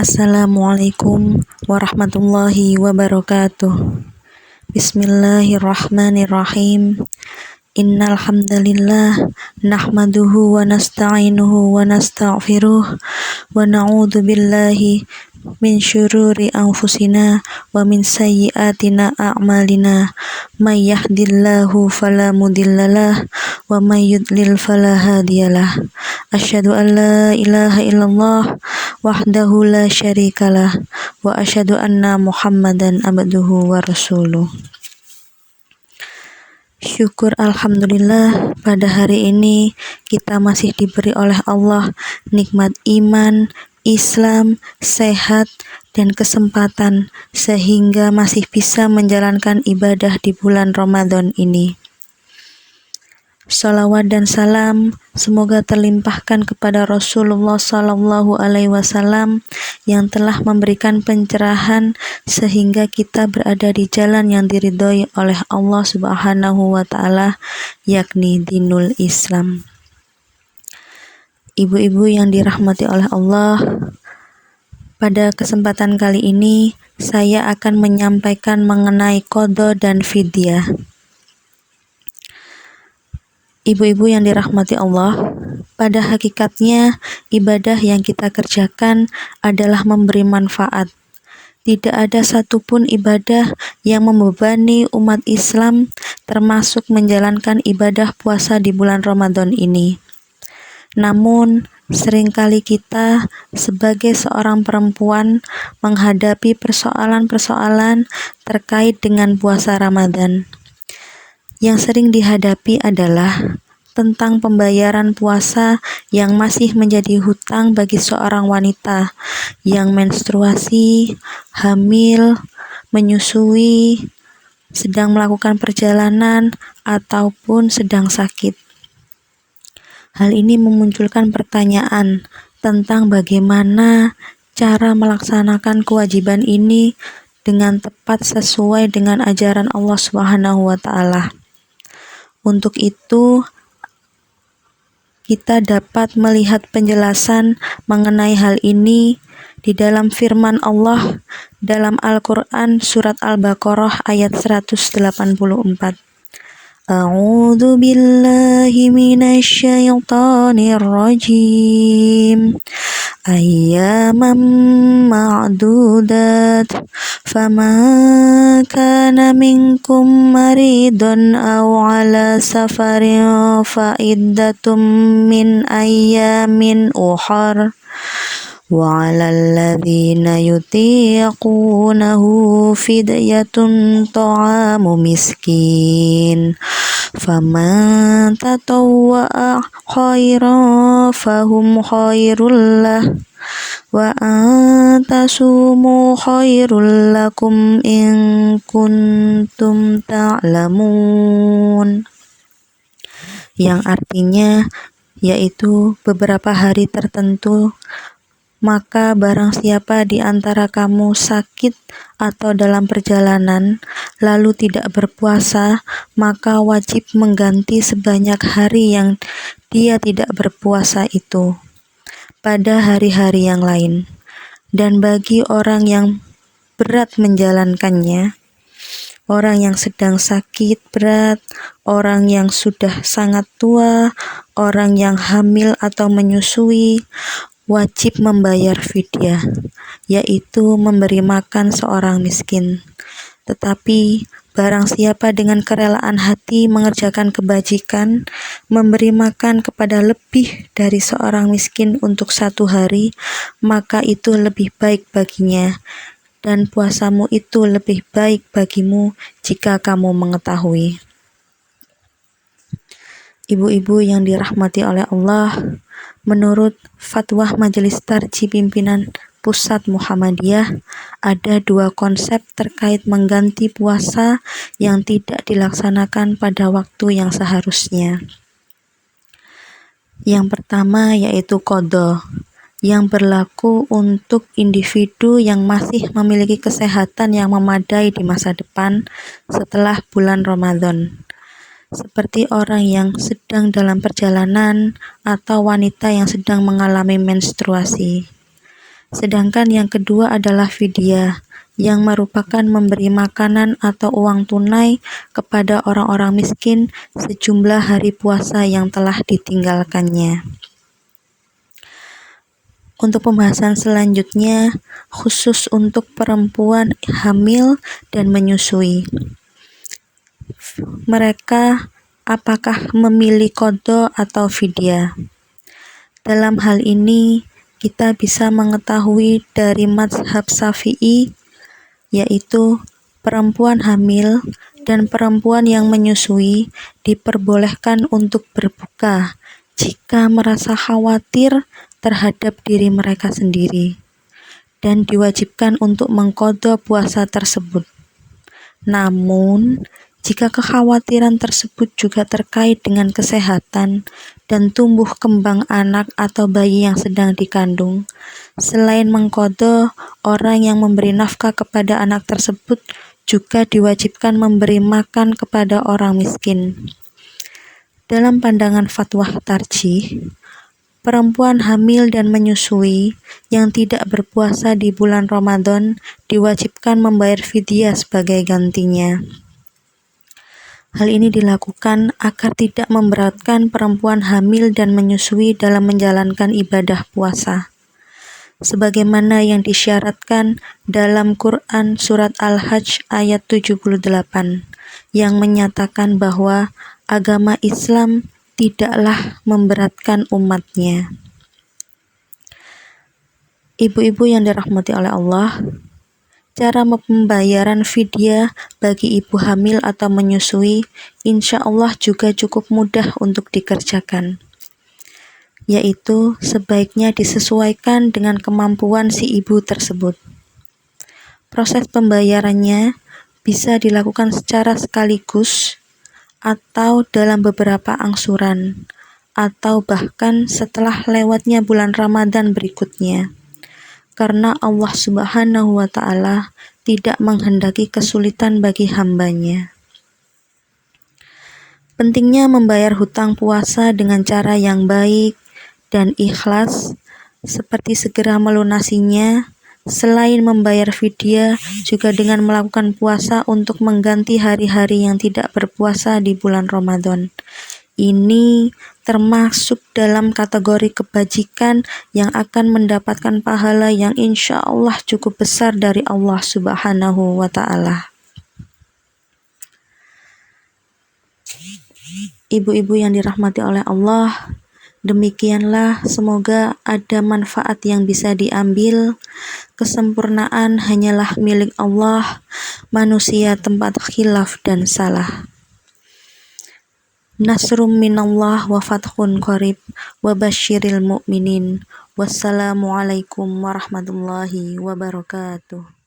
Assalamualaikum warahmatullahi wabarakatuh. Bismillahirrahmanirrahim. Innal hamdalillah nahmaduhu wa nasta'inuhu wa nastaghfiruh wa na'udzu billahi min syururi anfusina wa min sayyiatina a'malina. May yahdihillahu fala mudhillalah wa may yudlil fala hadiyalah. Asyhadu an la ilaha illallah wahdahu la syarikalah wa asyhadu anna Muhammadan abduhu wa rasuluh. Syukur alhamdulillah, pada hari ini kita masih diberi oleh Allah nikmat iman, Islam, sehat, dan kesempatan sehingga masih bisa menjalankan ibadah di bulan Ramadan ini. Salawat dan salam semoga terlimpahkan kepada Rasulullah Sallallahu Alaihi Wasallam yang telah memberikan pencerahan sehingga kita berada di jalan yang diridhoi oleh Allah Subhanahu wa Ta'ala, yakni dinul Islam. Ibu-ibu yang dirahmati oleh Allah, pada kesempatan kali ini saya akan menyampaikan mengenai qada dan fidyah. Ibu-ibu yang dirahmati Allah, pada hakikatnya ibadah yang kita kerjakan adalah memberi manfaat. Tidak ada satupun ibadah yang membebani umat Islam, termasuk menjalankan ibadah puasa di bulan Ramadan ini. Namun, seringkali kita sebagai seorang perempuan menghadapi persoalan-persoalan terkait dengan puasa Ramadan. Yang sering dihadapi adalah tentang pembayaran puasa yang masih menjadi hutang bagi seorang wanita yang menstruasi, hamil, menyusui, sedang melakukan perjalanan, ataupun sedang sakit. Hal ini memunculkan pertanyaan tentang bagaimana cara melaksanakan kewajiban ini dengan tepat sesuai dengan ajaran Allah Subhanahu wa Ta'ala. Untuk itu, kita dapat melihat penjelasan mengenai hal ini di dalam firman Allah dalam Al-Quran surat Al-Baqarah ayat 184. A'udzu billahi minasy syaithanir rajim. Ayyaman ma'dudat faman kana minkum maridun aw ala safarin fa iddatum min ayyamin ukhar wa 'alal ladzina yutiqunahu fidyatun ta'amu miskin faman tatawwa'a khairan fahum khairul lah wa antasumu khairul lakum in kuntum ta'lamun, yang artinya yaitu beberapa hari tertentu. Maka barang siapa di antara kamu sakit atau dalam perjalanan lalu tidak berpuasa, maka wajib mengganti sebanyak hari yang dia tidak berpuasa itu pada hari-hari yang lain. Dan bagi orang yang berat menjalankannya, orang yang sedang sakit berat, orang yang sudah sangat tua, orang yang hamil atau menyusui, wajib membayar fidyah, yaitu memberi makan seorang miskin. Tetapi barang siapa dengan kerelaan hati mengerjakan kebajikan, memberi makan kepada lebih dari seorang miskin untuk 1 hari, maka itu lebih baik baginya, dan puasamu itu lebih baik bagimu jika kamu mengetahui. Ibu-ibu yang dirahmati oleh Allah, menurut fatwa Majelis Tarjih Pimpinan Pusat Muhammadiyah, ada 2 konsep terkait mengganti puasa yang tidak dilaksanakan pada waktu yang seharusnya. Yang pertama yaitu qada, yang berlaku untuk individu yang masih memiliki kesehatan yang memadai di masa depan setelah bulan Ramadan, seperti orang yang sedang dalam perjalanan atau wanita yang sedang mengalami menstruasi. Sedangkan yang kedua adalah fidyah, yang merupakan memberi makanan atau uang tunai kepada orang-orang miskin sejumlah hari puasa yang telah ditinggalkannya. Untuk pembahasan selanjutnya, khusus untuk perempuan hamil dan menyusui. Mereka apakah memilih qadha atau fidyah? Dalam hal ini, kita bisa mengetahui dari mazhab Syafi'i, yaitu perempuan hamil dan perempuan yang menyusui diperbolehkan untuk berbuka jika merasa khawatir terhadap diri mereka sendiri, dan diwajibkan untuk mengqadha puasa tersebut. Namun, jika kekhawatiran tersebut juga terkait dengan kesehatan dan tumbuh kembang anak atau bayi yang sedang dikandung, selain mengqadha, orang yang memberi nafkah kepada anak tersebut juga diwajibkan memberi makan kepada orang miskin. Dalam pandangan fatwa tarjih, perempuan hamil dan menyusui yang tidak berpuasa di bulan Ramadan diwajibkan membayar fidyah sebagai gantinya. Hal ini dilakukan agar tidak memberatkan perempuan hamil dan menyusui dalam menjalankan ibadah puasa, sebagaimana yang disyaratkan dalam Quran Surat Al-Hajj ayat 78, yang menyatakan bahwa agama Islam tidaklah memberatkan umatnya. Ibu-ibu yang dirahmati oleh Allah, cara pembayaran fidyah bagi ibu hamil atau menyusui insya Allah juga cukup mudah untuk dikerjakan, yaitu sebaiknya disesuaikan dengan kemampuan si ibu tersebut. Proses pembayarannya bisa dilakukan secara sekaligus atau dalam beberapa angsuran, atau bahkan setelah lewatnya bulan Ramadan berikutnya, karena Allah Subhanahu wa Ta'ala tidak menghendaki kesulitan bagi hambanya. Pentingnya membayar hutang puasa dengan cara yang baik dan ikhlas, seperti segera melunasinya, selain membayar fidyah, juga dengan melakukan puasa untuk mengganti hari-hari yang tidak berpuasa di bulan Ramadan. Ini termasuk dalam kategori kebajikan yang akan mendapatkan pahala yang insya Allah cukup besar dari Allah Subhanahu wa Ta'ala. Ibu-ibu yang dirahmati oleh Allah, demikianlah, semoga ada manfaat yang bisa diambil. Kesempurnaan hanyalah milik Allah, manusia tempat khilaf dan salah. Nasrum minallah wa fathun qarib wa basyiril mu'minin. Wassalamualaikum warahmatullahi wabarakatuh.